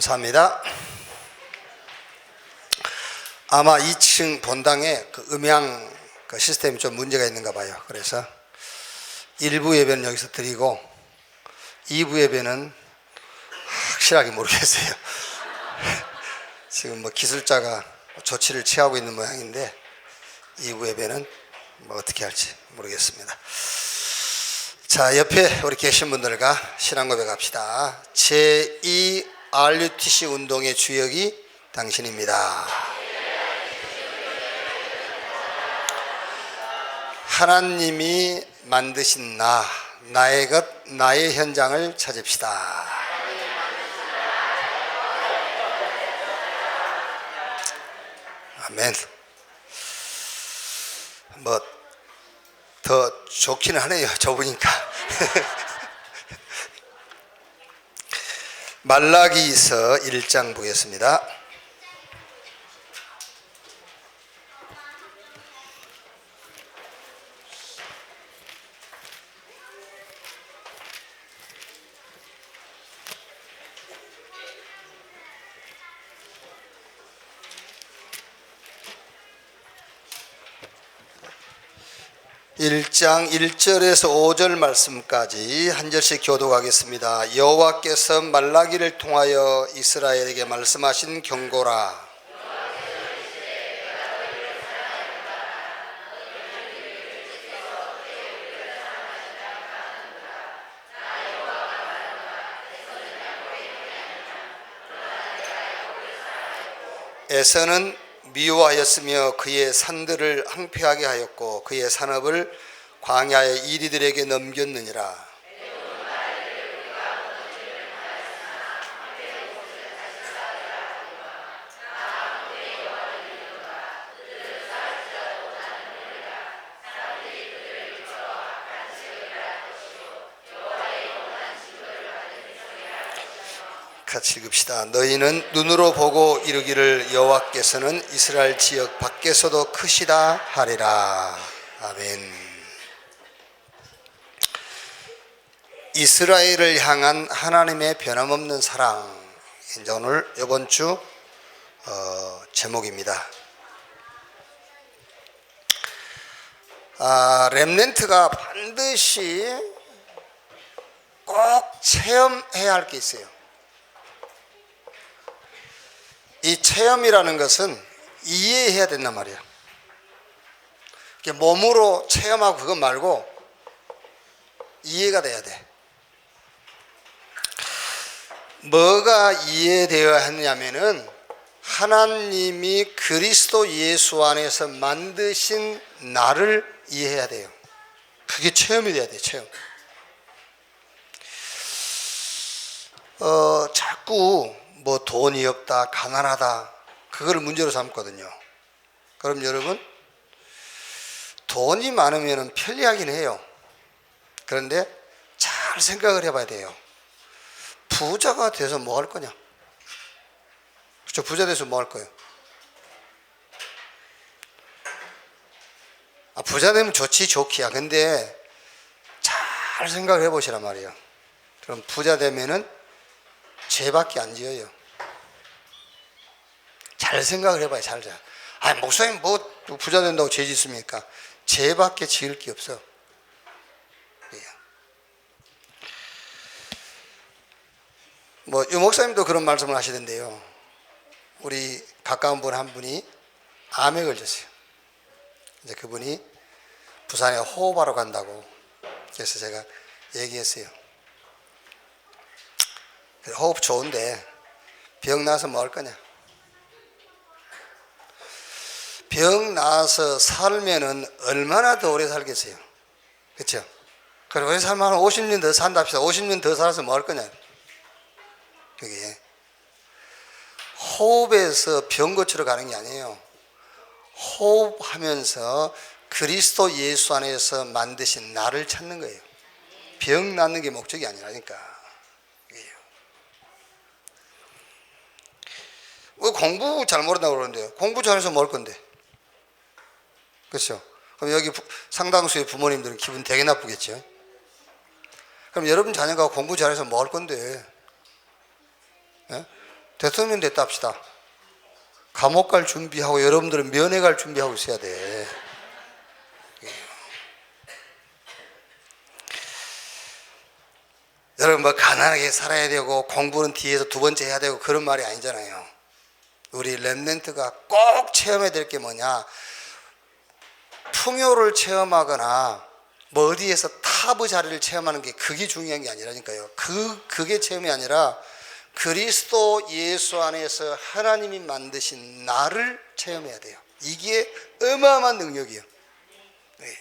감사합니다. 아마 2층 본당에 그 음향 그 시스템이 좀 문제가 있는가 봐요. 그래서 1부 예배는 여기서 드리고 2부 예배는 확실하게 모르겠어요. 지금 뭐 기술자가 조치를 취하고 있는 모양인데 2부 예배는 뭐 어떻게 할지 모르겠습니다. 자, 옆에 우리 계신 분들과 신앙 고백합시다. 제2 RUTC 운동의 주역이 당신입니다. 하나님이 만드신 나의 것, 나의 현장을 찾읍시다. 아멘. 뭐 더 좋기는 하네요. 좁으니까. 말라기서 1장 보겠습니다. 일장 1절에서 5절 말씀까지 한 절씩 교독하겠습니다. 여호와께서 말라기를 통하여 이스라엘에게 말씀하신 경고라. 에서는 미워하였으며 그의 산들을 황폐하게 하였고 그의 산업을 광야의 이리들에게 넘겼느니라. 같이 읽읍시다. 너희는 눈으로 보고 이르기를 여호와께서는 이스라엘 지역 밖에서도 크시다 하리라. 아멘. 이스라엘을 향한 하나님의 변함없는 사랑. 이제 오늘 이번 주 제목입니다. 렘넌트가 반드시 꼭 체험해야 할 게 있어요. 이 체험이라는 것은 이해해야 된단 말이야. 몸으로 체험하고 그것 말고 이해가 돼야 돼. 뭐가 이해되어야 하느냐면은 하나님이 그리스도 예수 안에서 만드신 나를 이해해야 돼요. 그게 체험이 돼야 돼. 체험. 자꾸 뭐 돈이 없다, 가난하다, 그걸 문제로 삼거든요. 그럼 여러분, 돈이 많으면 편리하긴 해요. 그런데 잘 생각을 해봐야 돼요. 부자가 돼서 뭐 할 거냐? 그렇죠? 부자 돼서 뭐 할 거예요? 부자 되면 좋기야. 근데 잘 생각을 해보시란 말이에요. 그럼 부자 되면은 죄밖에 안 지어요. 잘 생각을 해봐요. 잘. 목사님 뭐 부자 된다고 죄 짓습니까? 죄밖에 지을 게 없어. 뭐 유 목사님도 그런 말씀을 하시던데요. 우리 가까운 분 한 분이 암에 걸렸어요. 이제 그분이 부산에 호흡하러 간다고. 그래서 제가 얘기했어요. 호흡 좋은데 병 나서 뭐 할 거냐? 병 나서 살면은 얼마나 더 오래 살겠어요? 그렇죠? 그리고 오래 살면 한 50년 더 산답시다. 50년 더 살아서 뭐 할 거냐? 그게 호흡에서 병 고치러 가는 게 아니에요. 호흡하면서 그리스도 예수 안에서 만드신 나를 찾는 거예요. 병 낫는 게 목적이 아니라니까. 왜 공부 잘 모른다고 그러는데요? 공부 잘해서 뭐 할 건데? 그렇죠? 그럼 여기 상당수의 부모님들은 기분 되게 나쁘겠죠? 그럼 여러분 자녀가 공부 잘해서 뭐 할 건데? 예? 대통령 됐다 합시다. 감옥 갈 준비하고 여러분들은 면회 갈 준비하고 있어야 돼. 여러분 뭐 가난하게 살아야 되고 공부는 뒤에서 두 번째 해야 되고 그런 말이 아니잖아요. 우리 렘넌트가 꼭 체험해야 될 게 뭐냐, 풍요를 체험하거나 뭐 어디에서 탑의 자리를 체험하는 게 그게 중요한 게 아니라니까요. 그게 체험이 아니라 그리스도 예수 안에서 하나님이 만드신 나를 체험해야 돼요. 이게 어마어마한 능력이에요. 네.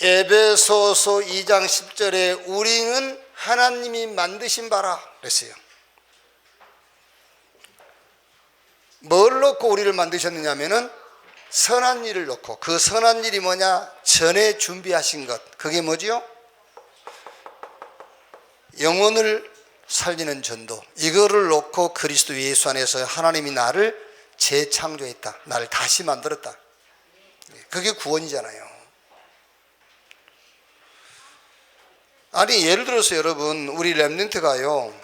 에베소서 2장 10절에 우리는 하나님이 만드신 바라 그랬어요. 뭘 놓고 우리를 만드셨느냐 하면은 선한 일을 놓고, 그 선한 일이 뭐냐, 전에 준비하신 것, 그게 뭐지요? 영혼을 살리는 전도, 이거를 놓고 그리스도 예수 안에서 하나님이 나를 재창조했다, 나를 다시 만들었다. 그게 구원이잖아요. 아니 예를 들어서 여러분, 우리 렘넌트가요,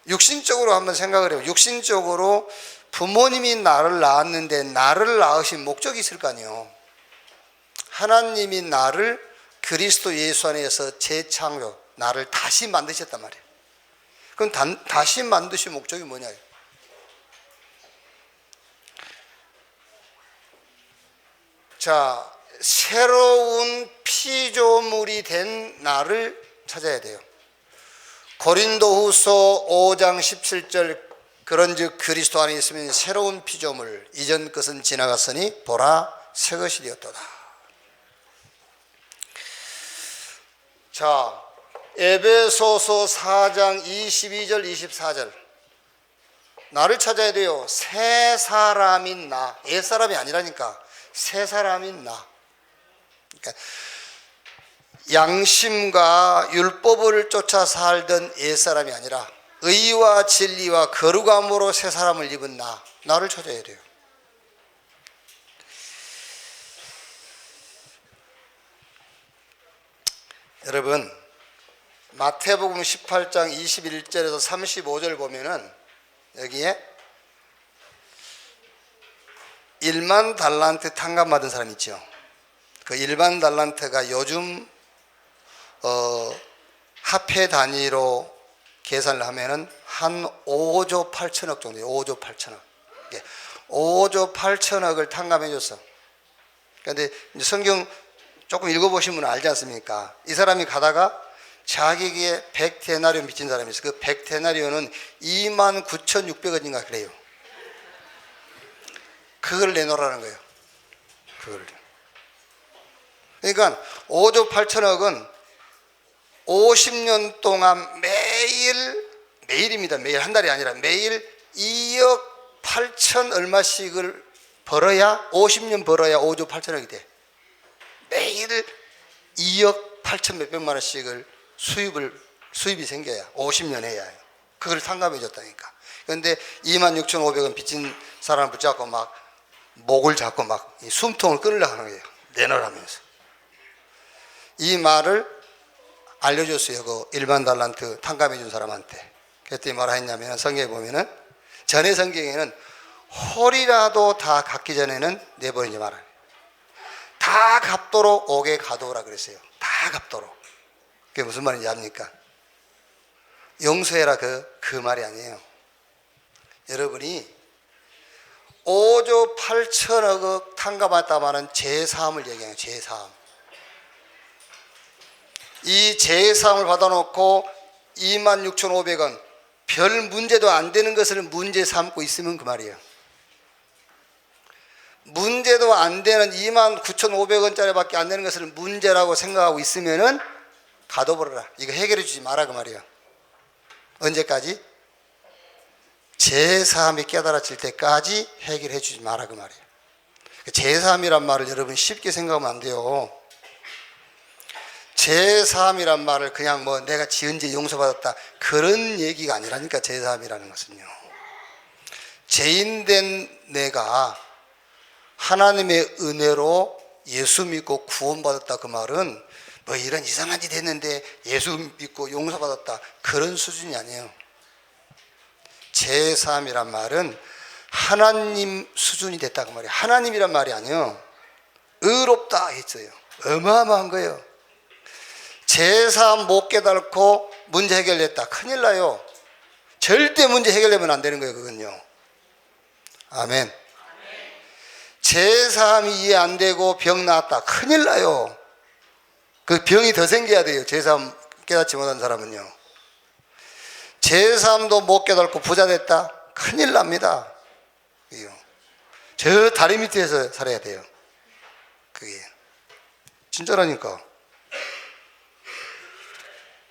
육신적으로 한번 생각을 해요. 육신적으로 부모님이 나를 낳았는데 나를 낳으신 목적이 있을 거 아니에요. 하나님이 나를 그리스도 예수 안에서 재창조, 나를 다시 만드셨단 말이에요. 그럼 다시 만드신 목적이 뭐냐? 자, 새로운 피조물이 된 나를 찾아야 돼요. 고린도후서 5장 17절, 그런즉 그리스도 안에 있으면 새로운 피조물, 이전 것은 지나갔으니 보라 새 것이 되었도다. 자, 에베소서 4장 22절 24절, 나를 찾아야 돼요. 새 사람인 나, 옛사람이 아니라니까, 새 사람인 나. 그러니까 양심과 율법을 쫓아 살던 옛사람이 아니라 의와 진리와 거룩함으로 새 사람을 입은 나를 찾아야 돼요. 여러분, 마태복음 18장 21절에서 35절 보면은 여기에 1만 달란트 탕감 받은 사람 있죠. 그 1만 달란트가 요즘 화폐 단위로 계산을 하면은 한 5조 8천억 정도예요. 5조 8천억. 5조 8천억을 탕감해 줬어. 그런데 성경 조금 읽어보시면 알지 않습니까? 이 사람이 가다가 자기에게 100데나리온 빚진 사람이 있어. 그 100데나리온은 29,600원인가 그래요. 그걸 내놓으라는 거예요. 그걸. 그러니까 5조 8천억은 50년 동안 매일입니다. 매일, 한 달이 아니라 매일 2억 8천 얼마씩을 벌어야, 50년 벌어야 5조 8천억이 돼. 매일 2억 8천 몇백만 원씩을 수입이 생겨야 50년 해야 해요. 그걸 탕감해 줬다니까. 그런데 26,500원 빚진 사람을 붙잡고 막 목을 잡고 막 숨통을 끊으려고 하는 거예요. 내놓으라면서. 이 말을 알려줬어요. 그 1만 달란트 탕감해 준 사람한테. 그랬더니 뭐라 했냐면, 성경에 보면은, 전에 성경에는 홀이라도 다 갚기 전에는 내버리지 마라. 다 갚도록 옥에 가두어라 그랬어요. 다 갚도록. 그게 무슨 말인지 압니까? 용서해라, 그 말이 아니에요. 여러분이 5조 8천억 탕감했다마는 제사함을 얘기해요. 제사함. 이 제사함을 받아놓고 26,500원 별 문제도 안 되는 것을 문제 삼고 있으면 그 말이에요. 문제도 안 되는 29,500원짜리 밖에 안 되는 것을 문제라고 생각하고 있으면은 가둬버려라. 이거 해결해 주지 마라 그 말이에요. 언제까지? 제사함이 깨달아질 때까지 해결해 주지 마라 그 말이에요. 제사함이란 말을 여러분 쉽게 생각하면 안 돼요. 제사함이란 말을 그냥 뭐 내가 지은 죄 용서받았다 그런 얘기가 아니라니까. 제사함이라는 것은요, 죄인된 내가 하나님의 은혜로 예수 믿고 구원받았다, 그 말은 뭐 이런 이상한 짓 했는데 예수 믿고 용서받았다, 그런 수준이 아니에요. 제3이란 말은 하나님 수준이 됐다 그 말이에요. 하나님이란 말이 아니에요. 의롭다 했어요. 어마어마한 거예요. 제3 못 깨닫고 문제 해결됐다, 큰일 나요. 절대 문제 해결되면 안 되는 거예요, 그건요. 아멘. 제3이 이해 안 되고 병 나았다, 큰일 나요. 그 병이 더 생겨야 돼요. 제3 깨닫지 못한 사람은요. 제3도 못 깨닫고 부자 됐다, 큰일 납니다. 저 다리 밑에서 살아야 돼요. 그게 진짜라니까.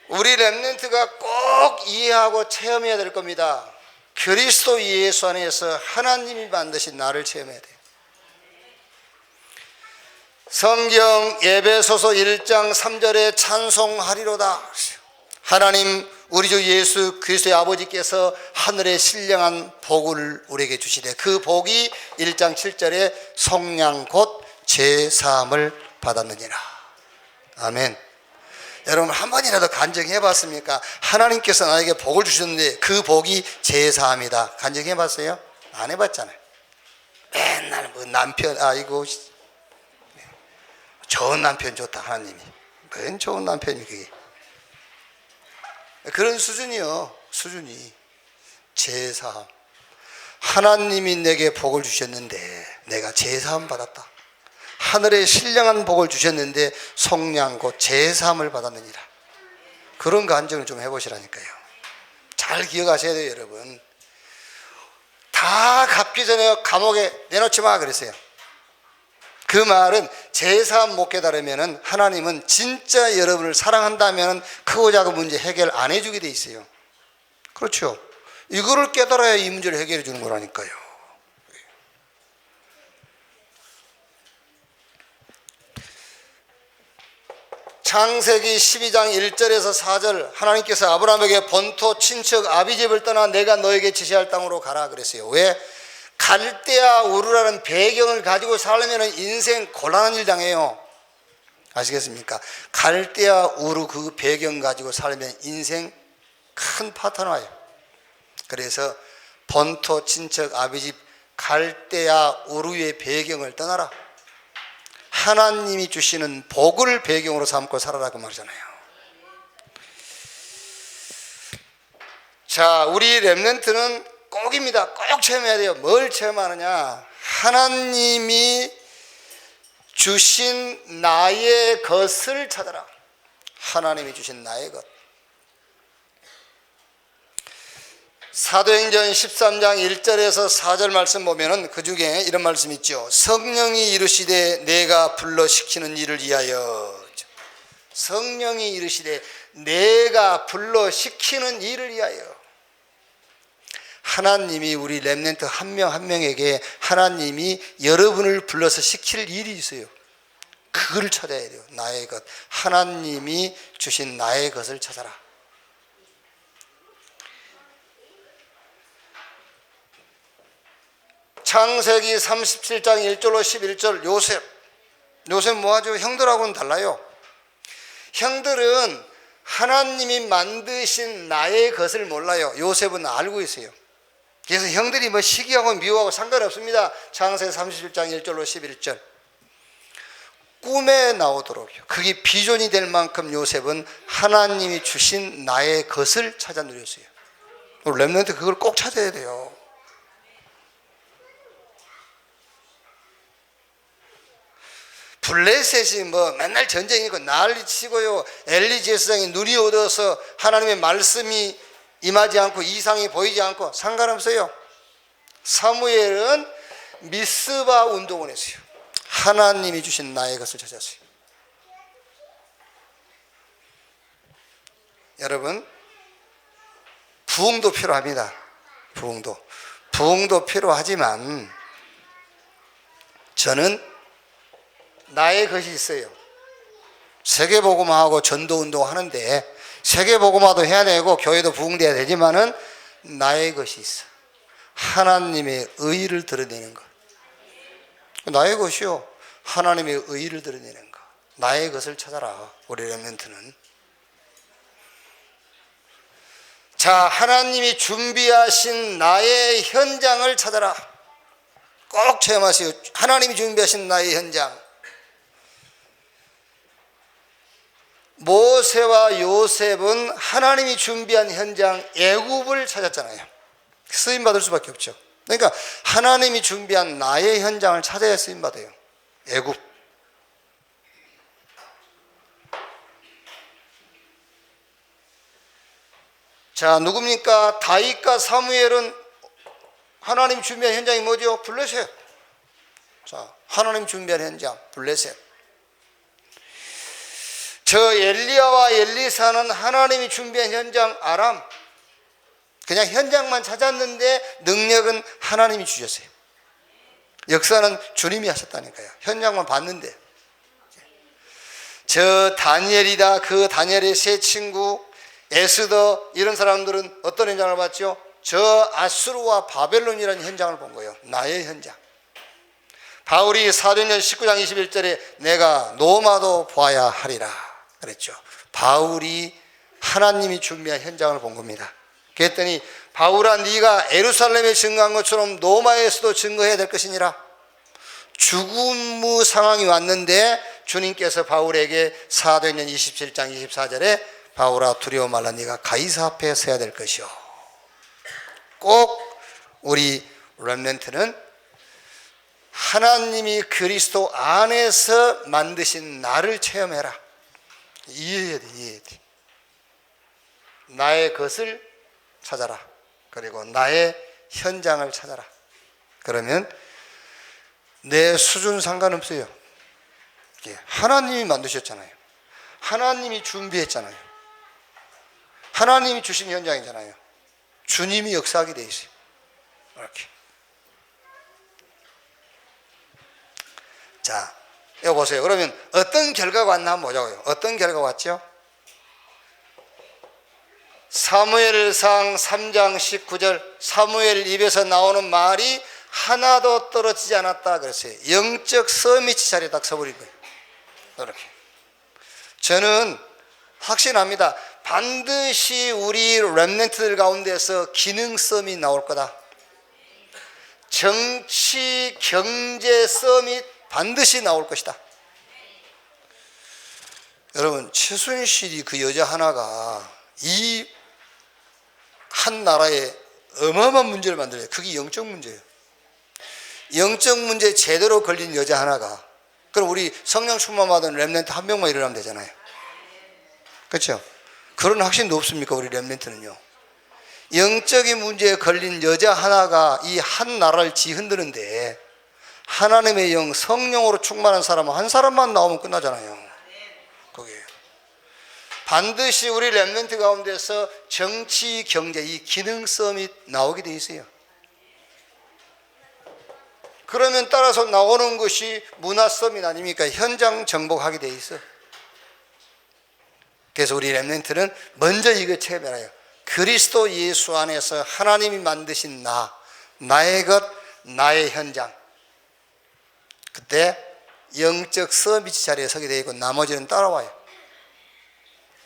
우리 렘넌트가 꼭 이해하고 체험해야 될 겁니다. 그리스도 예수 안에서 하나님이 만드신 나를 체험해야 돼요. 성경 에베소서 1장 3절에 찬송하리로다. 하나님 우리 주 예수 그리스도의 아버지께서 하늘의 신령한 복을 우리에게 주시되 그 복이 1장 7절에 속량 곧 제3을 받았느니라. 아멘. 여러분 한 번이라도 간증해 봤습니까? 하나님께서 나에게 복을 주셨는데 그 복이 제3이다. 간증해 봤어요? 안 해봤잖아요. 맨날 뭐 남편, 아이고 좋은 남편 좋다 하나님이. 뭔 좋은 남편이 그게. 그런 수준이요. 수준이 제3. 하나님이 내게 복을 주셨는데 내가 제3 받았다. 하늘의 신령한 복을 주셨는데 속량 곧 제3을 받았느니라. 그런 간증을 좀 해보시라니까요. 잘 기억하셔야 돼요, 여러분. 다 갚기 전에 감옥에 내놓지 마 그랬어요. 그 말은 제3 못 깨달으면 하나님은 진짜 여러분을 사랑한다면 크고 작은 문제 해결 안 해주게 돼 있어요. 그렇죠. 이거를 깨달아야 이 문제를 해결해 주는 거라니까요. 창세기 12장 1절에서 4절 하나님께서 아브라함에게 본토 친척 아비집을 떠나 내가 너에게 지시할 땅으로 가라 그랬어요. 왜? 갈대아 우르라는 배경을 가지고 살면 인생 곤란한 일 당해요. 아시겠습니까? 갈대아 우르 그 배경 가지고 살면 인생 큰 파탄 와요. 그래서 본토 친척 아비집 갈대아 우르의 배경을 떠나라. 하나님이 주시는 복을 배경으로 삼고 살아라고 말하잖아요. 자, 우리 렘넌트는 꼭입니다. 꼭 체험해야 돼요. 뭘 체험하느냐? 하나님이 주신 나의 것을 찾아라. 하나님이 주신 나의 것. 사도행전 13장 1절에서 4절 말씀 보면은 그 중에 이런 말씀 있죠. 성령이 이르시되 내가 불러 시키는 일을 위하여. 성령이 이르시되 내가 불러 시키는 일을 위하여. 하나님이 우리 렘넌트 한 명 한 명에게 하나님이 여러분을 불러서 시킬 일이 있어요. 그걸 찾아야 돼요. 나의 것. 하나님이 주신 나의 것을 찾아라. 창세기 37장 1절로 11절 요셉 뭐하죠? 형들하고는 달라요. 형들은 하나님이 만드신 나의 것을 몰라요. 요셉은 알고 있어요. 그래서 형들이 뭐 시기하고 미워하고 상관없습니다. 창세기 37장 1절로 11절 꿈에 나오도록요. 그게 비전이 될 만큼 요셉은 하나님이 주신 나의 것을 찾아 누렸어요. 렘넌트 그걸 꼭 찾아야 돼요. 블레셋이 뭐 맨날 전쟁이고 난리치고요. 엘리 제사장이 눈이 어두워서 하나님의 말씀이 임하지 않고 이상이 보이지 않고 상관없어요. 사무엘은 미스바 운동을 했어요. 하나님이 주신 나의 것을 찾았어요. 여러분, 부흥도 필요합니다. 부흥도 필요하지만 저는 나의 것이 있어요. 세계복음화하고 전도운동 하는데 세계복음화도 해야 되고 교회도 부흥돼야 되지만은 나의 것이 있어. 하나님의 의의를 드러내는 것. 나의 것이요. 하나님의 의의를 드러내는 것. 나의 것을 찾아라. 우리 렘넌트는. 자, 하나님이 준비하신 나의 현장을 찾아라. 꼭 체험하세요. 하나님이 준비하신 나의 현장. 모세와 요셉은 하나님이 준비한 현장 애굽을 찾았잖아요. 쓰임 받을 수밖에 없죠. 그러니까 하나님이 준비한 나의 현장을 찾아야 쓰임 받아요. 애굽. 자, 누굽니까? 다윗과 사무엘은 하나님 준비한 현장이 뭐죠? 블레셋. 자, 하나님 준비한 현장 블레셋. 저 엘리야와 엘리사는 하나님이 준비한 현장 아람. 그냥 현장만 찾았는데 능력은 하나님이 주셨어요. 역사는 주님이 하셨다니까요. 현장만 봤는데. 저 다니엘이다. 그 다니엘의 세 친구 에스더 이런 사람들은 어떤 현장을 봤죠? 저 아수르와 바벨론이라는 현장을 본 거예요. 나의 현장. 바울이 사도행전 19장 21절에 내가 노마도 보아야 하리라 그랬죠. 바울이 하나님이 준비한 현장을 본 겁니다. 그랬더니 바울아 네가 예루살렘에 증거한 것처럼 노마에서도 증거해야 될 것이니라. 죽음의 상황이 왔는데 주님께서 바울에게 사도행전 27장 24절에 바울아 두려워 말라 네가 가이사 앞에 서야 될 것이요. 꼭 우리 렘넌트는 하나님이 그리스도 안에서 만드신 나를 체험해라. 이해해야 돼, 이해해야 돼. 나의 것을 찾아라. 그리고 나의 현장을 찾아라. 그러면 내 수준 상관없어요. 하나님이 만드셨잖아요. 하나님이 준비했잖아요. 하나님이 주신 현장이잖아요. 주님이 역사하게 돼 있어요. 이렇게. 자, 이거 보세요. 그러면 어떤 결과가 왔나 한번 보자고요. 어떤 결과가 왔죠? 사무엘상 3장 19절 사무엘 입에서 나오는 말이 하나도 떨어지지 않았다 그랬어요. 영적 서밋이 자리에 딱 서버린 거예요. 이렇게. 저는 확신합니다. 반드시 우리 렘넌트들 가운데서 기능 서밋 나올 거다. 정치, 경제 서밋 반드시 나올 것이다. 여러분, 최순실이 그 여자 하나가 이 한 나라에 어마어마한 문제를 만들어요. 그게 영적 문제예요. 영적 문제 제대로 걸린 여자 하나가, 그럼 우리 성령 충만 받은 렘넌트 한 명만 일어나면 되잖아요. 그렇죠? 그런 확신도 없습니까? 우리 렘넌트는요. 영적인 문제에 걸린 여자 하나가 이 한 나라를 뒤흔드는데 하나님의 영 성령으로 충만한 사람 한 사람만 나오면 끝나잖아요. 그게 반드시 우리 렘넌트 가운데서 정치, 경제, 이 기능 서밋 나오게 돼 있어요. 그러면 따라서 나오는 것이 문화 서밋 아닙니까? 현장 정복하게 돼 있어. 그래서 우리 렘넌트는 먼저 이거 체험해라요. 그리스도 예수 안에서 하나님이 만드신 나, 나의 것, 나의 현장. 그때 영적 서밋 자리에 서게 되어 있고 나머지는 따라와요.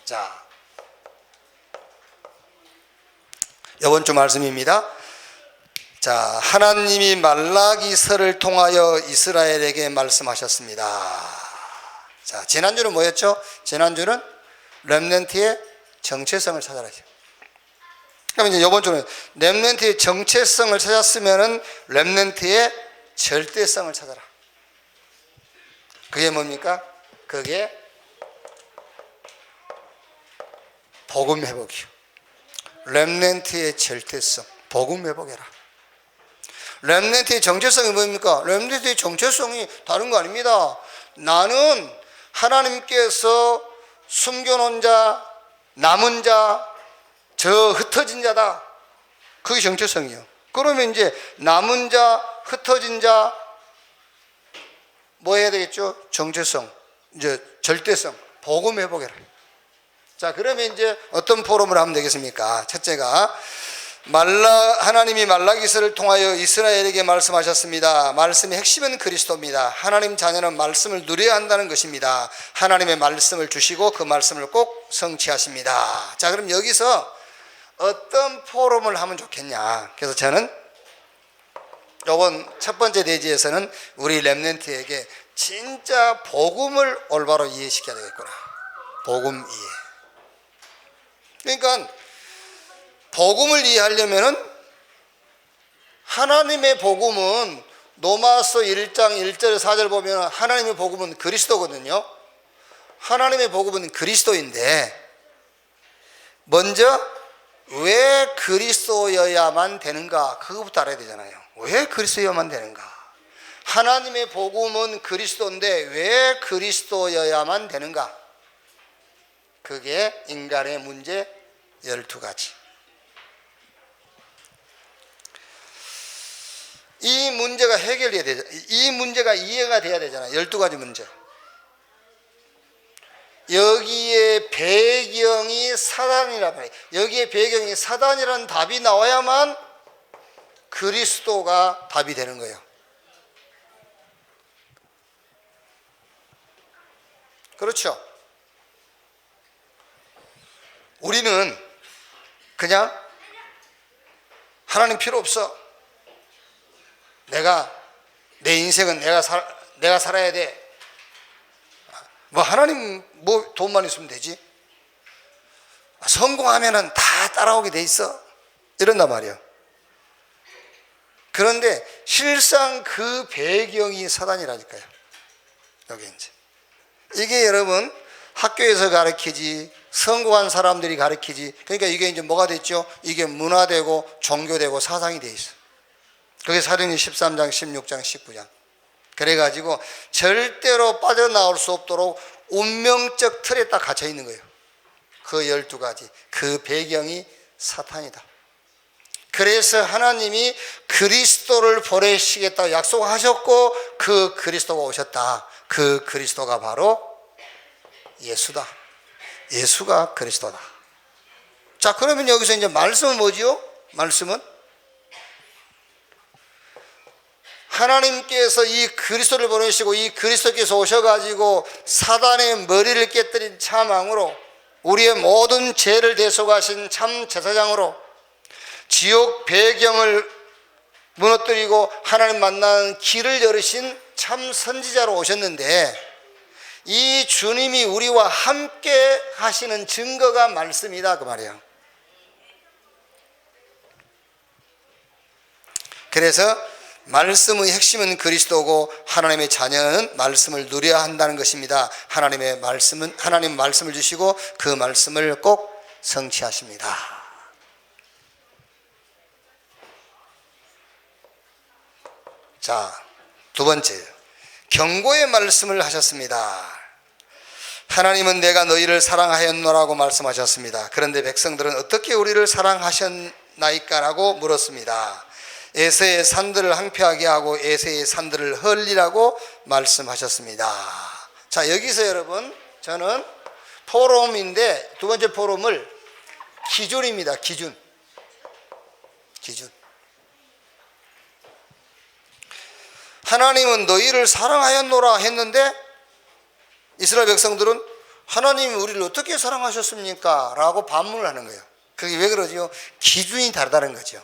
자, 이번 주 말씀입니다. 자, 하나님이 말라기서를 통하여 이스라엘에게 말씀하셨습니다. 자, 지난주는 뭐였죠? 지난주는 렘넌트의 정체성을 찾아라죠. 그럼 이제 이번 주는 렘넌트의 정체성을 찾았으면은 렘넌트의 절대성을 찾아라. 그게 뭡니까? 그게 복음 회복이요. 렘넌트의 절대성, 복음 회복해라. 렘넌트의 정체성이 뭡니까? 렘넌트의 정체성이 다른 거 아닙니다. 나는 하나님께서 숨겨놓은 자, 남은 자, 저 흩어진 자다. 그게 정체성이에요. 그러면 이제 남은 자, 흩어진 자, 뭐 해야 되겠죠? 정체성, 이제 절대성, 복음 회복해라. 자, 그러면 이제 어떤 포럼을 하면 되겠습니까? 첫째가 하나님이 말라기서를 통하여 이스라엘에게 말씀하셨습니다. 말씀의 핵심은 그리스도입니다. 하나님 자녀는 말씀을 누려야 한다는 것입니다. 하나님의 말씀을 주시고 그 말씀을 꼭 성취하십니다. 자, 그럼 여기서 어떤 포럼을 하면 좋겠냐? 그래서 저는 이번 첫 번째 대지에서는 우리 렘넌트에게 진짜 복음을 올바로 이해시켜야 되겠구나. 복음 이해. 그러니까 복음을 이해하려면은 하나님의 복음은 로마서 1장 1절 4절 보면 하나님의 복음은 그리스도거든요. 하나님의 복음은 그리스도인데 먼저 왜 그리스도여야만 되는가? 그거부터 알아야 되잖아요. 왜 그리스도여야만 되는가? 하나님의 복음은 그리스도인데 왜 그리스도여야만 되는가? 그게 인간의 문제 12가지. 이 문제가 해결돼야 되죠. 이 문제가 이해가 돼야 되잖아요. 12가지 문제. 여기에 배경이 사단이란 말이에요. 여기에 배경이 사단이라는 답이 나와야만 그리스도가 답이 되는 거예요. 그렇죠? 우리는 그냥 하나님 필요 없어. 내 인생은 내가 살아야 돼. 뭐 하나님 뭐 돈만 있으면 되지. 성공하면은 다 따라오게 돼 있어. 이런단 말이야. 그런데 실상 그 배경이 사단이라니까요. 여기 이제 이게 여러분 학교에서 가르치지, 성공한 사람들이 가르치지. 그러니까 이게 이제 뭐가 됐죠? 이게 문화되고 종교되고 사상이 돼 있어. 그게 사도행전 13장, 16장, 19장. 그래가지고 절대로 빠져나올 수 없도록 운명적 틀에 딱 갇혀 있는 거예요. 그 12가지. 그 배경이 사탄이다. 그래서 하나님이 그리스도를 보내시겠다고 약속하셨고 그 그리스도가 오셨다. 그 그리스도가 바로 예수다. 예수가 그리스도다. 자, 그러면 여기서 이제 말씀은 뭐지요? 말씀은 하나님께서 이 그리스도를 보내시고 이 그리스도께서 오셔가지고 사단의 머리를 깨뜨린 참왕으로 우리의 모든 죄를 대속하신 참 제사장으로 지옥 배경을 무너뜨리고 하나님 만나는 길을 열으신 참 선지자로 오셨는데 이 주님이 우리와 함께 하시는 증거가 말씀이다 그 말이에요. 그래서 말씀의 핵심은 그리스도고 하나님의 자녀는 말씀을 누려야 한다는 것입니다. 하나님 말씀을 주시고 그 말씀을 꼭 성취하십니다. 자, 두 번째, 경고의 말씀을 하셨습니다. 하나님은 내가 너희를 사랑하였노라고 말씀하셨습니다. 그런데 백성들은 어떻게 우리를 사랑하셨나이까라고 물었습니다. 에서의 산들을 항폐하게 하고 에서의 산들을 헐리라고 말씀하셨습니다. 자, 여기서 여러분 저는 포럼인데 두 번째 포럼을 기준입니다. 기준. 하나님은 너희를 사랑하였노라 했는데 이스라엘 백성들은 하나님이 우리를 어떻게 사랑하셨습니까? 라고 반문을 하는 거예요. 그게 왜 그러죠? 기준이 다르다는 거죠.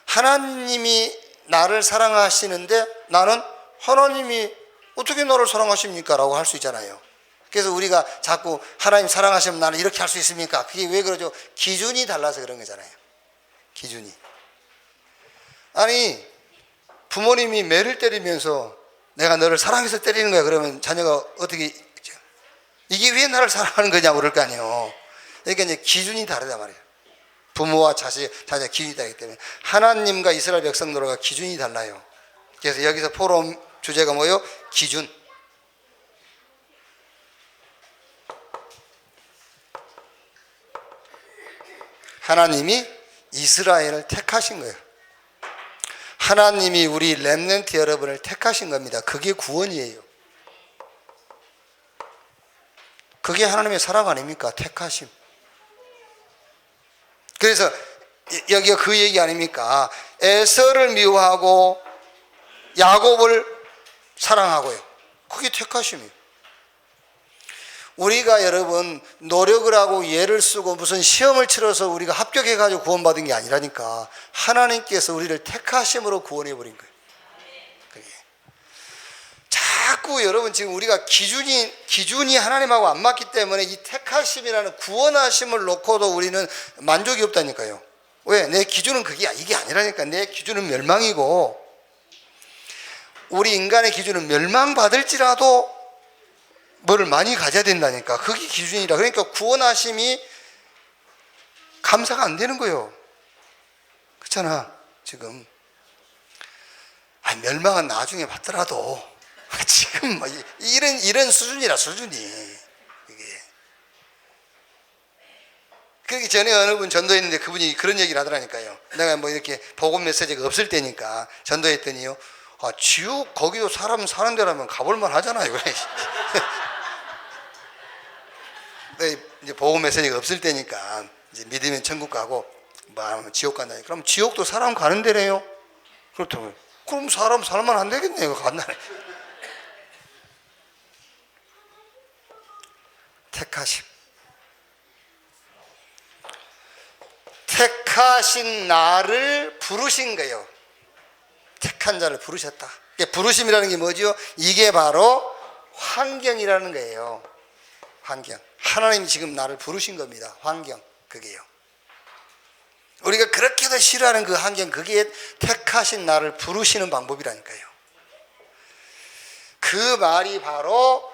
하나님이 나를 사랑하시는데 나는 하나님이 어떻게 너를 사랑하십니까? 라고 할 수 있잖아요. 그래서 우리가 자꾸 하나님 사랑하시면 나는 이렇게 할 수 있습니까? 그게 왜 그러죠? 기준이 달라서 그런 거잖아요. 기준이. 아니 부모님이 매를 때리면서 내가 너를 사랑해서 때리는 거야. 그러면 자녀가 어떻게 이게 왜 나를 사랑하는 거냐고 그럴 거 아니에요. 그러니까 이제 기준이 다르단 말이에요. 부모와 자녀 기준이 다르기 때문에 하나님과 이스라엘 백성들과 기준이 달라요. 그래서 여기서 포럼 주제가 뭐예요? 기준. 하나님이 이스라엘을 택하신 거예요. 하나님이 우리 렘넌트 여러분을 택하신 겁니다. 그게 구원이에요. 그게 하나님의 사랑 아닙니까? 택하심. 그래서 여기가 그 얘기 아닙니까? 에서를 미워하고 야곱을 사랑하고요. 그게 택하심이에요. 우리가 여러분 노력을 하고 예를 쓰고 무슨 시험을 치러서 우리가 합격해가지고 구원받은 게 아니라니까. 하나님께서 우리를 택하심으로 구원해버린 거예요. 그게. 자꾸 여러분 지금 우리가 기준이 하나님하고 안 맞기 때문에 이 택하심이라는 구원하심을 놓고도 우리는 만족이 없다니까요. 왜? 내 기준은 이게 아니라니까. 내 기준은 멸망이고, 우리 인간의 기준은 멸망받을지라도 뭐를 많이 가져야 된다니까. 그게 기준이라. 그러니까 구원하심이 감사가 안 되는 거예요. 그렇잖아 지금. 멸망은 나중에 받더라도 지금 뭐 이런 수준이라, 수준이. 이게. 그러기 전에 어느 분 전도했는데 그분이 그런 얘기를 하더라니까요. 내가 뭐 이렇게 복음 메시지가 없을 때니까 전도했더니요, 지옥 거기도 사람 사는 데라면 가볼만 하잖아요. 그래. 이제 복음 메시지가 없을 때니까 이제 믿으면 천국 가고 뭐 지옥 간다. 그럼 지옥도 사람 가는 데래요. 그렇다고요. 그럼 사람 살만 안 되겠네요. 간다네. 택하심. 택하신 나를 부르신 거예요. 택한 자를 부르셨다. 부르심이라는 게 뭐죠? 이게 바로 환경이라는 거예요. 환경. 하나님이 지금 나를 부르신 겁니다. 환경. 그게요. 우리가 그렇게도 싫어하는 그 환경, 그게 택하신 나를 부르시는 방법이라니까요. 그 말이 바로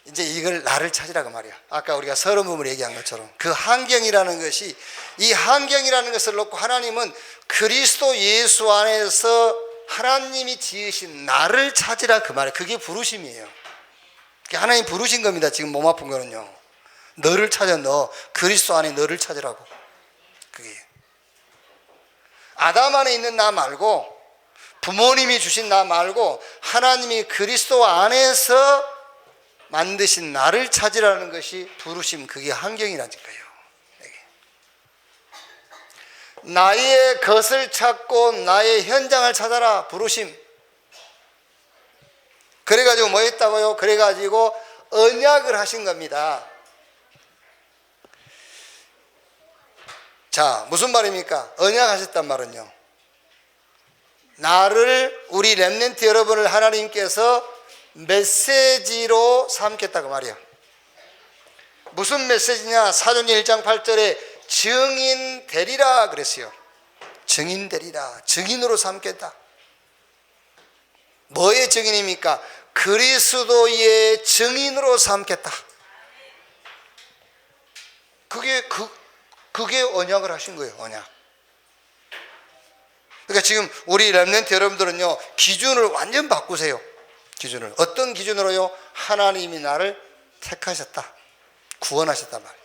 이제 이걸 나를 찾으라고 말이야. 아까 우리가 서론부분을 얘기한 것처럼 그 환경이라는 것이, 이 환경이라는 것을 놓고 하나님은 그리스도 예수 안에서 하나님이 지으신 나를 찾으라, 그 말이에요. 그게 부르심이에요. 하나님 부르신 겁니다. 지금 몸 아픈 거는요. 너를 찾아, 너 그리스도 안에 너를 찾으라고. 그게 아담 안에 있는 나 말고, 부모님이 주신 나 말고 하나님이 그리스도 안에서 만드신 나를 찾으라는 것이 부르심, 그게 환경이라니까요. 나의 것을 찾고 나의 현장을 찾아라, 부르심. 그래가지고 뭐 했다고요? 그래가지고 언약을 하신 겁니다. 자, 무슨 말입니까? 언약하셨단 말은요, 나를, 우리 렘넌트 여러분을 하나님께서 메시지로 삼겠다고 말이야. 무슨 메시지냐? 사도행전 1장 8절에 증인 되리라 그랬어요. 증인 되리라. 증인으로 삼겠다. 뭐의 증인입니까? 그리스도의 증인으로 삼겠다. 그게 언약을 하신 거예요. 언약. 그러니까 지금 우리 렘넌트 여러분들은요, 기준을 완전 바꾸세요. 기준을. 어떤 기준으로요? 하나님이 나를 택하셨다, 구원하셨단 말이에요.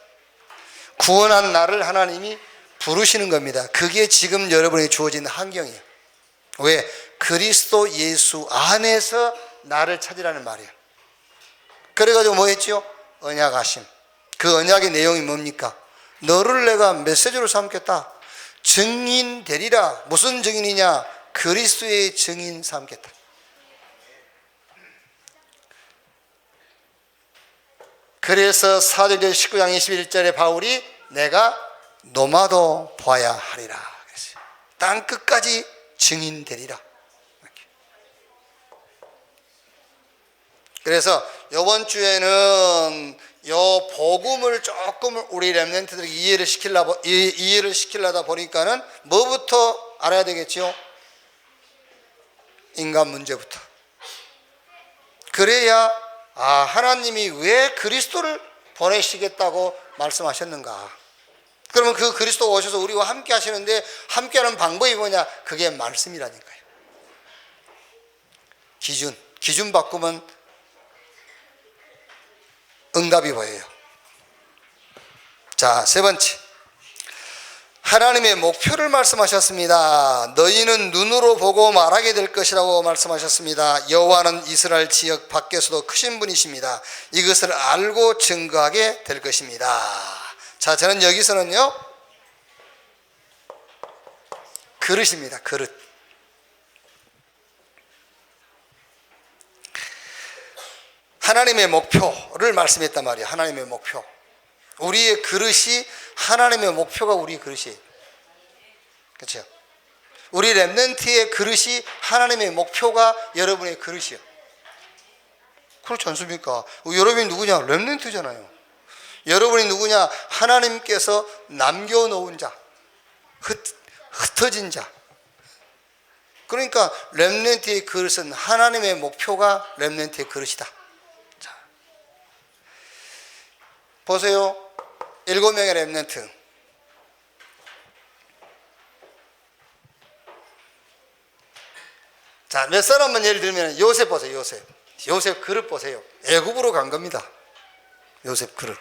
구원한 나를 하나님이 부르시는 겁니다. 그게 지금 여러분에게 주어진 환경이에요. 왜? 그리스도 예수 안에서 나를 찾으라는 말이에요. 그래가지고 뭐 했죠? 언약하심. 그 언약의 내용이 뭡니까? 너를 내가 메시지로 삼겠다. 증인 되리라. 무슨 증인이냐? 그리스도의 증인 삼겠다. 그래서 사도행전 19장 21절에 바울이 내가 노마도 보아야 하리라 그랬어요. 땅 끝까지 증인 되리라. 그래서 이번 주에는 요 복음을 조금 우리 렘넌트들에게 이해를 시키려다 보니까는 뭐부터 알아야 되겠죠? 인간 문제부터. 그래야 하나님이 왜 그리스도를 보내시겠다고 말씀하셨는가. 그러면 그 그리스도 오셔서 우리와 함께 하시는데 함께하는 방법이 뭐냐? 그게 말씀이라니까요. 기준 바꾸면 응답이 보여요. 자, 세 번째, 하나님의 목표를 말씀하셨습니다. 너희는 눈으로 보고 말하게 될 것이라고 말씀하셨습니다. 여호와는 이스라엘 지역 밖에서도 크신 분이십니다. 이것을 알고 증거하게 될 것입니다. 자, 저는 여기서는요, 그릇입니다. 그릇. 하나님의 목표를 말씀했단 말이에요. 하나님의 목표. 우리의 그릇이 하나님의 목표가 우리 그릇이에요. 그렇죠? 우리 렘넌트의 그릇이 하나님의 목표가 여러분의 그릇이에요. 그렇지 않습니까? 여러분이 누구냐? 렘넌트잖아요. 여러분이 누구냐? 하나님께서 남겨놓은 자, 흩어진 자. 그러니까 렘넌트의 그릇은 하나님의 목표가 렘넌트의 그릇이다. 자, 보세요. 7명의 렘넌트. 자, 몇 사람만 예를 들면 요셉 보세요. 요셉. 요셉 그릇 보세요. 애굽으로 간 겁니다. 요셉 그릇.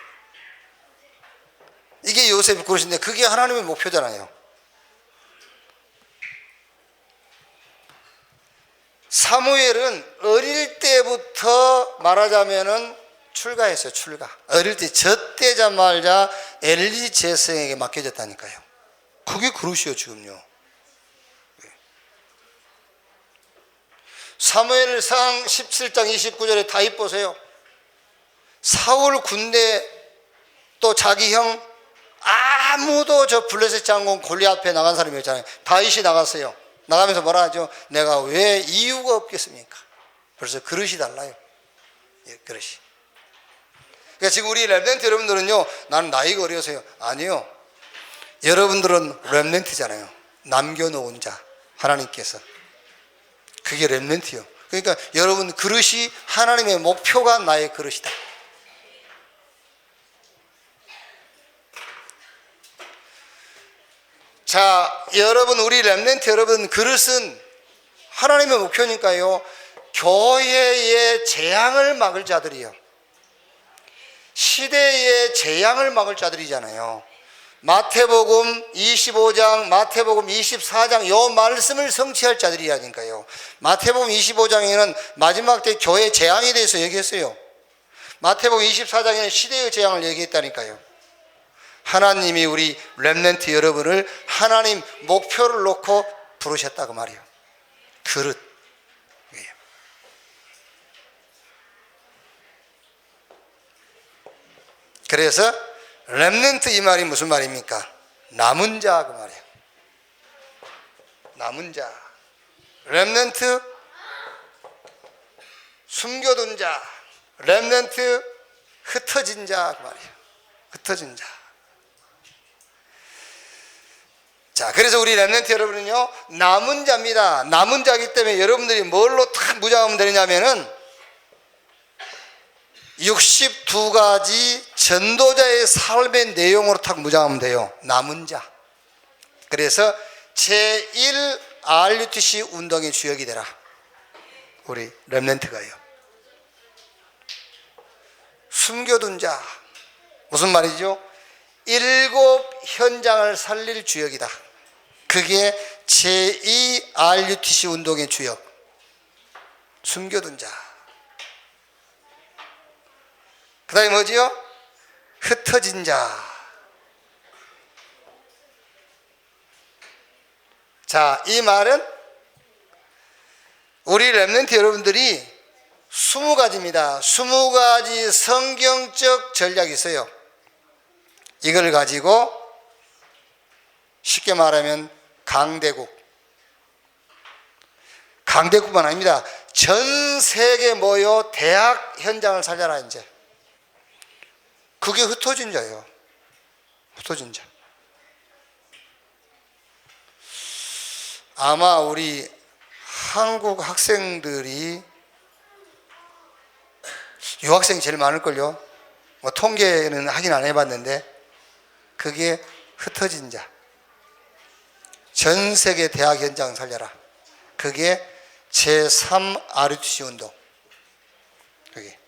이게 요셉 그릇인데 그게 하나님의 목표잖아요. 사무엘은 어릴 때부터 말하자면은 출가했어요. 출가. 어릴 때 젖대자마자 엘리 제사장에게 맡겨졌다니까요. 그게 그릇이요 지금요. 사무엘상 17장 29절에 다윗 보세요. 사울 군대 또 자기 형 아무도 저 블레셋 장군 골리앗 앞에 나간 사람이 없잖아요. 다윗이 나갔어요. 나가면서 뭐라 하죠? 내가 왜 이유가 없겠습니까? 벌써 그릇이 달라요. 예, 그릇이. 그러니까 지금 우리 렘넌트 여러분들은요, 나는 나이가 어려서요. 아니요. 여러분들은 렘넌트잖아요. 남겨놓은 자, 하나님께서. 그게 렘넌트요. 그러니까 여러분 그릇이 하나님의 목표가 나의 그릇이다. 자, 여러분 우리 렘넌트 여러분 그릇은 하나님의 목표니까요. 교회의 재앙을 막을 자들이요. 시대의 재앙을 막을 자들이잖아요. 마태복음 25장, 마태복음 24장 요 말씀을 성취할 자들이라니까요. 마태복음 25장에는 마지막 때 교회 재앙에 대해서 얘기했어요. 마태복음 24장에는 시대의 재앙을 얘기했다니까요. 하나님이 우리 렘넌트 여러분을 하나님 목표를 놓고 부르셨다고 말이에요. 그릇. 그래서 렘넌트 이 말이 무슨 말입니까? 남은 자 그 말이에요. 남은 자. 렘넌트 숨겨둔 자. 렘넌트 흩어진 자 그 말이에요. 흩어진 자. 자, 그래서 우리 렘넌트 여러분은요, 남은 자입니다. 남은 자이기 때문에 여러분들이 뭘로 탁 무장하면 되느냐면은 62가지 전도자의 삶의 내용으로 탁 무장하면 돼요. 남은 자. 그래서 제1 RUTC 운동의 주역이 되라. 우리 렘넌트가요. 숨겨둔 자. 무슨 말이죠? 7 현장을 살릴 주역이다. 그게 제2 RUTC 운동의 주역. 숨겨둔 자. 그 다음에 뭐지요? 흩어진 자. 자, 이 말은 우리 렘넌트 여러분들이 20가지입니다. 20가지 성경적 전략이 있어요. 이걸 가지고 쉽게 말하면 강대국만 아닙니다. 전 세계 모여 대학 현장을 살려라 이제. 그게 흩어진 자예요. 흩어진 자. 아마 우리 한국 학생들이 유학생이 제일 많을걸요. 뭐 통계는 확인 안 해봤는데 그게 흩어진 자. 전 세계 대학 현장 살려라. 그게 제3 RUTC 운동. 그게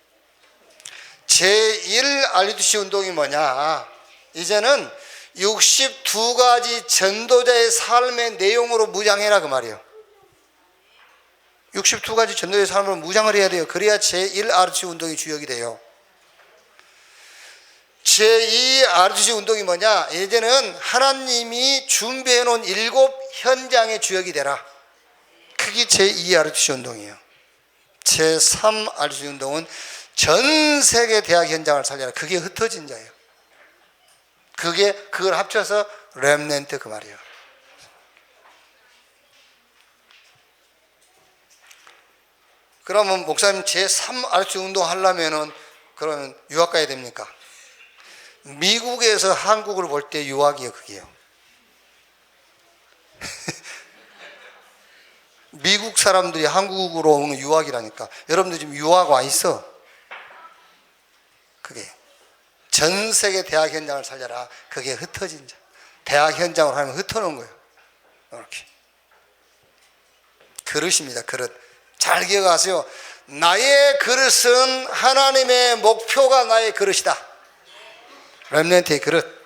제1 RUTC 운동이 뭐냐? 이제는 62가지 전도자의 삶의 내용으로 무장해라 그 말이에요. 62가지 전도자의 삶으로 무장을 해야 돼요. 그래야 제1 RUTC 운동이 주역이 돼요. 제2 RUTC 운동이 뭐냐? 이제는 하나님이 준비해 놓은 7 현장의 주역이 되라. 그게 제2RUTC 운동이에요. 제3RUTC 운동은 전 세계 대학 현장을 살려라. 그게 흩어진 자예요. 그걸 합쳐서 렘넌트 그 말이에요. 그러면 목사님 제3RUTC 운동 하려면은 그러면 유학 가야 됩니까? 미국에서 한국을 볼 때 유학이에요, 그게요. 미국 사람들이 한국으로 오는 유학이라니까. 여러분들 지금 유학 와 있어. 그게 전 세계 대학 현장을 살려라. 그게 흩어진 자. 대학 현장으로 하면 흩어놓은 거예요. 이렇게 그릇입니다. 그릇. 잘 기억하세요. 나의 그릇은 하나님의 목표가 나의 그릇이다. 렘넌트의 그릇.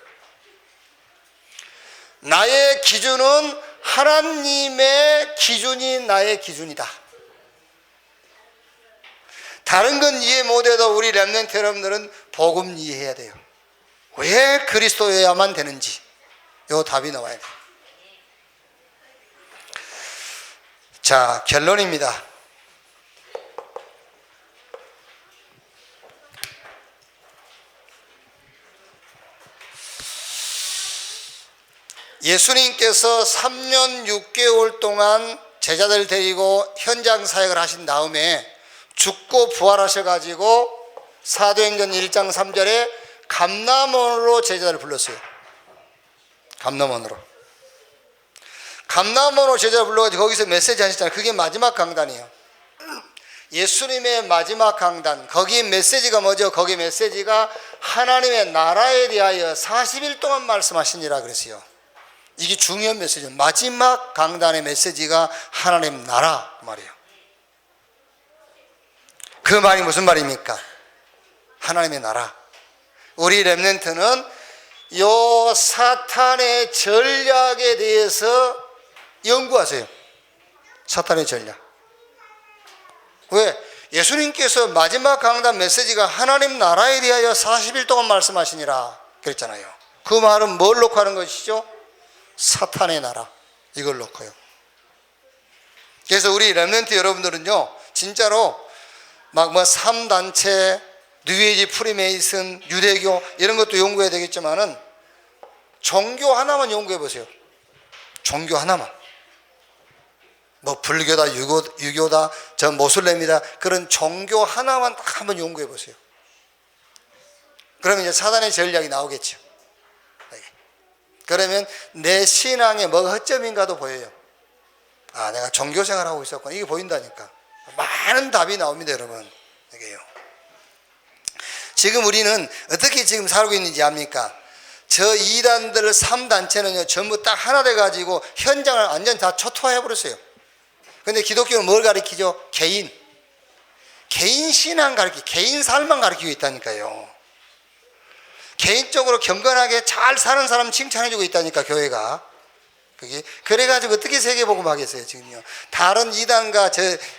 나의 기준은 하나님의 기준이 나의 기준이다. 다른 건 이해 못해도 우리 렘넌트 여러분들은 복음 이해해야 돼요. 왜 그리스도여야만 되는지 요 답이 나와야 돼요. 자, 결론입니다. 예수님께서 3년 6개월 동안 제자들 데리고 현장 사역을 하신 다음에 죽고 부활하셔가지고 사도행전 1장 3절에 감람원으로 제자들을 불렀어요. 감람원으로 제자를 불러가지고 거기서 메시지 하셨잖아요. 그게 마지막 강단이에요. 예수님의 마지막 강단. 거기 메시지가 뭐죠? 거기 메시지가 하나님의 나라에 대하여 40일 동안 말씀하시니라 그랬어요. 이게 중요한 메시지예요. 마지막 강단의 메시지가 하나님 나라 말이에요. 그 말이 무슨 말입니까? 하나님의 나라. 우리 렘넌트는 요 사탄의 전략에 대해서 연구하세요. 사탄의 전략. 왜? 예수님께서 마지막 강단 메시지가 하나님 나라에 대하여 40일 동안 말씀하시니라 그랬잖아요. 그 말은 뭘 놓고 하는 것이죠? 사탄의 나라. 이걸 놓고요. 그래서 우리 렘넌트 여러분들은요, 진짜로 막 3단체, 뉴에이지, 프리메이슨, 유대교 이런 것도 연구해야 되겠지만은 종교 하나만 연구해 보세요. 종교 하나만. 뭐 불교다, 유교다, 저 모슬렘이다, 그런 종교 하나만 딱 한번 연구해 보세요. 그러면 이제 사단의 전략이 나오겠죠. 그러면 내 신앙에 뭐가 허점인가도 보여요. 아, 내가 종교 생활하고 있었구나. 이게 보인다니까. 많은 답이 나옵니다, 여러분. 이게요. 지금 우리는 어떻게 지금 살고 있는지 압니까? 저 이단들 3단체는요, 전부 딱 하나 돼가지고 현장을 완전 다 초토화해버렸어요. 근데 기독교는 뭘 가르치죠? 개인 신앙 개인 삶만 가르치고 있다니까요. 개인적으로 경건하게 잘 사는 사람 칭찬해주고 있다니까, 교회가. 그게 그래가지고 어떻게 세계복음 하겠어요, 지금요. 다른 이단과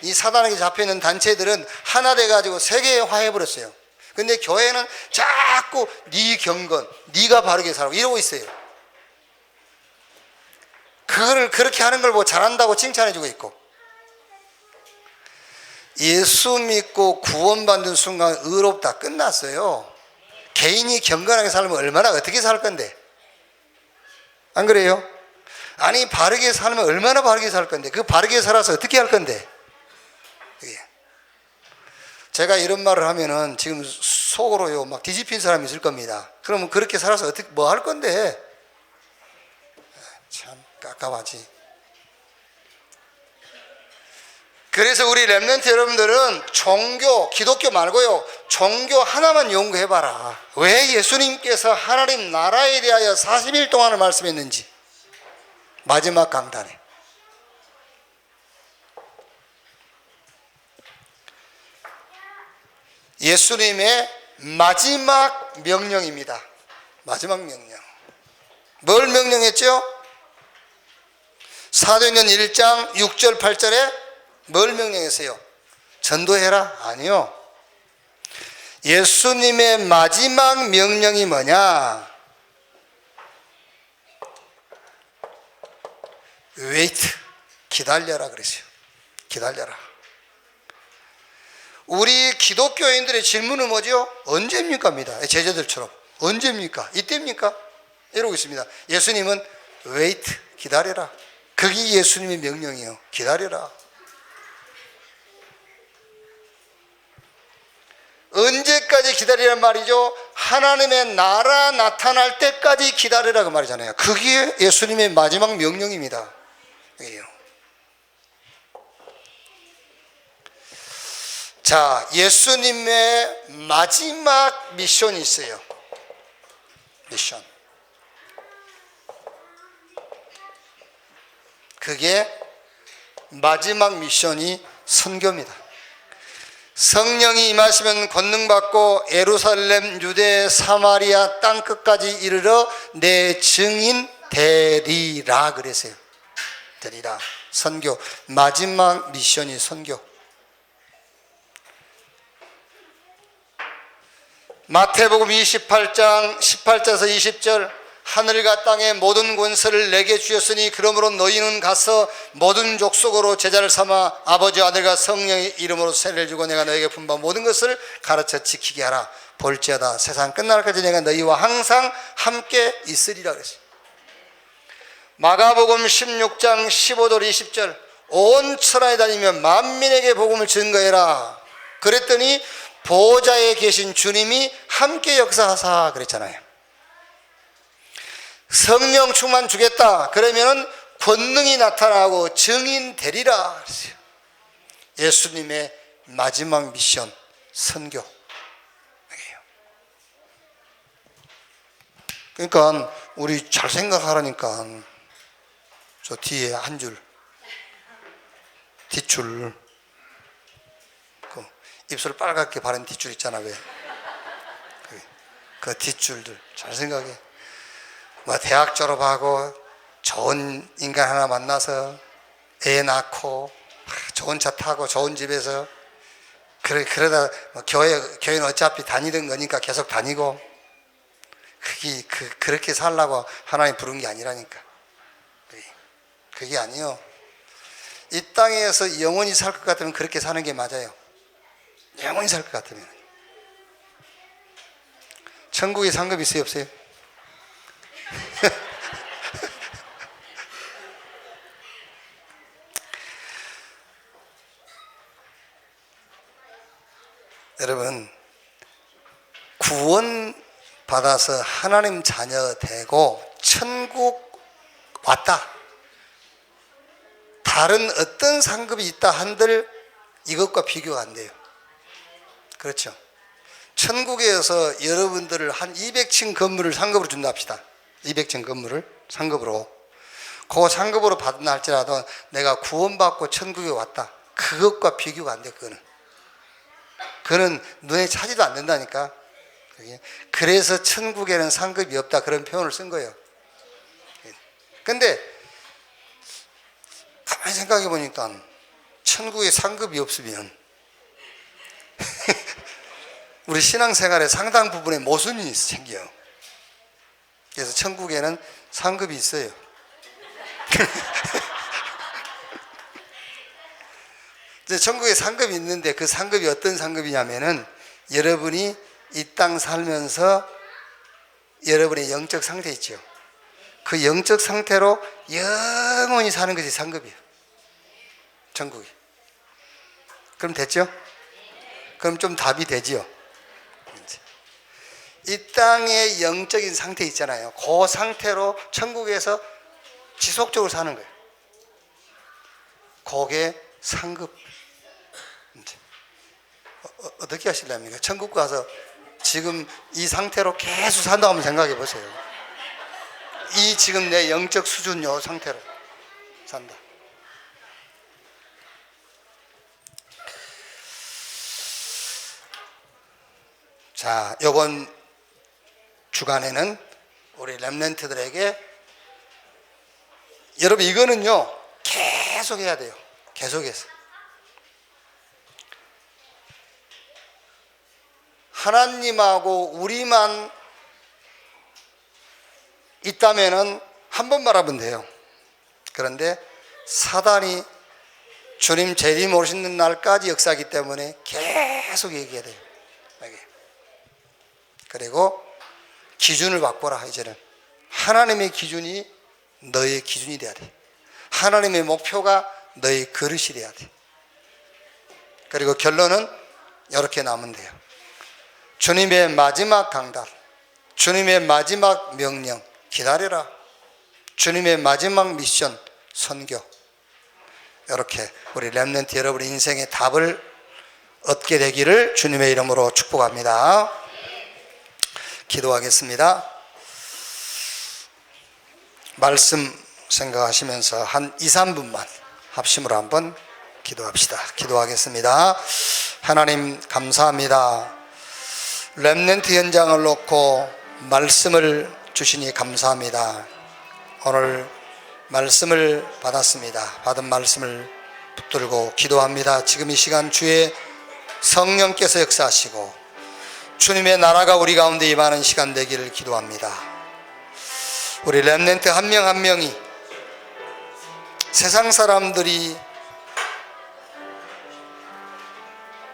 이 사단에게 잡혀있는 단체들은 하나 돼가지고 세계화해버렸어요. 근데 교회는 자꾸 네 경건, 네가 바르게 살고 이러고 있어요. 그거를 그렇게 하는 걸 보고 잘한다고 칭찬해주고 있고. 예수 믿고 구원받는 순간 의롭다 끝났어요. 개인이 경건하게 살면 얼마나 어떻게 살 건데? 안 그래요? 아니, 바르게 살면 얼마나 바르게 살 건데? 그 바르게 살아서 어떻게 할 건데? 제가 이런 말을 하면은 지금 속으로요 막 뒤집힌 사람이 있을 겁니다. 그러면 그렇게 살아서 어떻게 뭐 할 건데? 참 깝깝하지. 그래서 우리 렘넌트 여러분들은 종교, 기독교 말고요, 종교 하나만 연구해봐라. 왜 예수님께서 하나님 나라에 대하여 40일 동안을 말씀했는지. 마지막 강단에. 예수님의 마지막 명령입니다. 마지막 명령. 뭘 명령했죠? 사도행전 1장 6절 8절에 뭘 명령했어요? 전도해라? 아니요. 예수님의 마지막 명령이 뭐냐? wait, 기다려라 그랬어요. 기다려라. 우리 기독교인들의 질문은 뭐죠? 언제입니까?입니다. 제자들처럼 언제입니까? 이때입니까? 이러고 있습니다. 예수님은 wait, 기다려라. 그게 예수님의 명령이에요. 기다려라. 언제까지 기다리란 말이죠? 하나님의 나라 나타날 때까지 기다리라 그 말이잖아요. 그게 예수님의 마지막 명령입니다. 자, 예수님의 마지막 미션이 있어요. 미션. 그게 마지막 미션이 선교입니다. 성령이 임하시면 권능받고 예루살렘, 유대, 사마리아 땅끝까지 이르러 내 증인 되리라 그랬어요. 되리라. 선교. 마지막 미션이 선교. 마태복음 28장 18절에서 20절 하늘과 땅의 모든 권세를 내게 주셨으니 그러므로 너희는 가서 모든 족속으로 제자를 삼아 아버지 아들과 성령의 이름으로 세례를 주고 내가 너에게 분부한 모든 것을 가르쳐 지키게 하라. 볼지어다 세상 끝날까지 내가 너희와 항상 함께 있으리라 그랬어요. 마가복음 16장 15절 20절 온 천하에 다니며 만민에게 복음을 증거해라. 그랬더니 보좌에 계신 주님이 함께 역사하사 그랬잖아요. 성령 충만 주겠다 그러면 권능이 나타나고 증인 되리라 그랬어요. 예수님의 마지막 미션 선교. 그러니까 우리 잘 생각하라니까. 저 뒤에 한 줄 뒷줄 그 입술 빨갛게 바른 뒷줄 있잖아. 왜? 그 뒷줄들 잘 생각해. 뭐 대학 졸업하고 좋은 인간 하나 만나서 애 낳고 좋은 차 타고 좋은 집에서 그러다 뭐 교회는 어차피 다니던 거니까 계속 다니고 그렇게 살라고 하나님 부른 게 아니라니까. 그게 아니요. 이 땅에서 영원히 살 것 같으면 그렇게 사는 게 맞아요. 영원히 살 것 같으면. 천국에 상급 있어요 없어요? 여러분 구원 받아서 하나님 자녀 되고 천국 왔다. 다른 어떤 상급이 있다 한들 이것과 비교가 안 돼요. 그렇죠? 천국에서 여러분들을 한 200층 건물을 상급으로 준다 합시다. 200층 건물을 상급으로. 그 상급으로 받나 할지라도 내가 구원받고 천국에 왔다. 그것과 비교가 안 돼. 그거는 눈에 차지도 안 된다니까. 그래서 천국에는 상급이 없다 그런 표현을 쓴 거예요. 근데 가만히 생각해 보니까 천국에 상급이 없으면 우리 신앙생활의 상당 부분에 모순이 생겨요. 그래서 천국에는 상급이 있어요. 이제 천국에 상급이 있는데 그 상급이 어떤 상급이냐면은 여러분이 이 땅 살면서 여러분의 영적 상태 있죠. 그 영적 상태로 영원히 사는 것이 상급이에요. 천국이. 그럼 됐죠? 그럼 좀 답이 되지요. 이 땅의 영적인 상태 있잖아요. 그 상태로 천국에서 지속적으로 사는 거예요. 그게 상급. 어떻게 하실랍니까? 천국 가서 지금 이 상태로 계속 산다고 한번 생각해 보세요. 이 지금 내 영적 수준 요 상태로 산다. 자, 이번 주간에는 우리 렘넌트들에게 여러분 이거는요 계속 해야 돼요. 계속해서 하나님하고 우리만 있다면은 한 번 말하면 돼요. 그런데 사단이 주님 재림 오시는 날까지 역사하기 때문에 계속 얘기해야 돼요. 그리고 기준을 바꿔라. 이제는 하나님의 기준이 너의 기준이 돼야 돼. 하나님의 목표가 너의 그릇이 돼야 돼. 그리고 결론은 이렇게 나면 돼요. 주님의 마지막 강단, 주님의 마지막 명령, 기다려라. 주님의 마지막 미션, 선교. 이렇게 우리 렘넌트 여러분의 인생의 답을 얻게 되기를 주님의 이름으로 축복합니다. 기도하겠습니다. 말씀 생각하시면서 한 2, 3분만 합심으로 한번 기도합시다. 기도하겠습니다. 하나님 감사합니다. 렘넌트 현장을 놓고 말씀을 주시니 감사합니다. 오늘 말씀을 받았습니다. 받은 말씀을 붙들고 기도합니다. 지금 이 시간 주의 성령께서 역사하시고 주님의 나라가 우리 가운데 임하는 시간 되기를 기도합니다. 우리 렘넌트 한 명 한 명이 세상 사람들이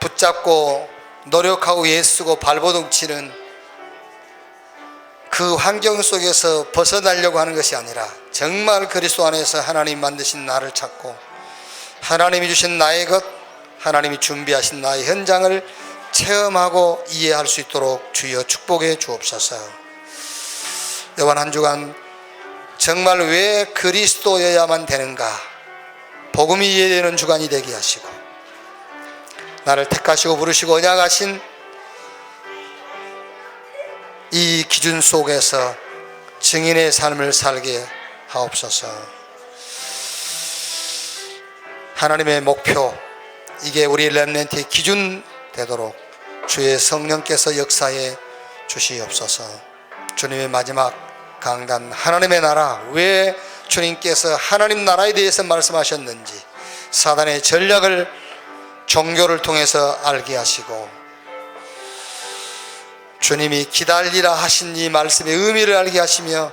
붙잡고 노력하고 애쓰고 발버둥 치는 그 환경 속에서 벗어나려고 하는 것이 아니라 정말 그리스도 안에서 하나님 만드신 나를 찾고 하나님이 주신 나의 것, 하나님이 준비하신 나의 현장을 체험하고 이해할 수 있도록 주여 축복해 주옵소서. 이번 한 주간 정말 왜 그리스도여야만 되는가, 복음이 이해되는 주간이 되게 하시고 나를 택하시고 부르시고 언약하신 이 기준 속에서 증인의 삶을 살게 하옵소서. 하나님의 목표, 이게 우리 렘넌트의 기준 되도록 주의 성령께서 역사해 주시옵소서. 주님의 마지막 강단, 하나님의 나라, 왜 주님께서 하나님 나라에 대해서 말씀하셨는지 사단의 전략을 종교를 통해서 알게 하시고 주님이 기다리라 하신 이 말씀의 의미를 알게 하시며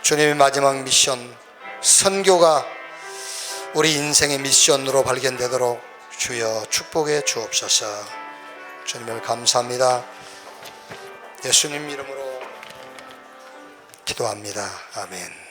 주님의 마지막 미션, 선교가 우리 인생의 미션으로 발견되도록 주여 축복해 주옵소서. 주님을 감사합니다. 예수님 이름으로 기도합니다. 아멘.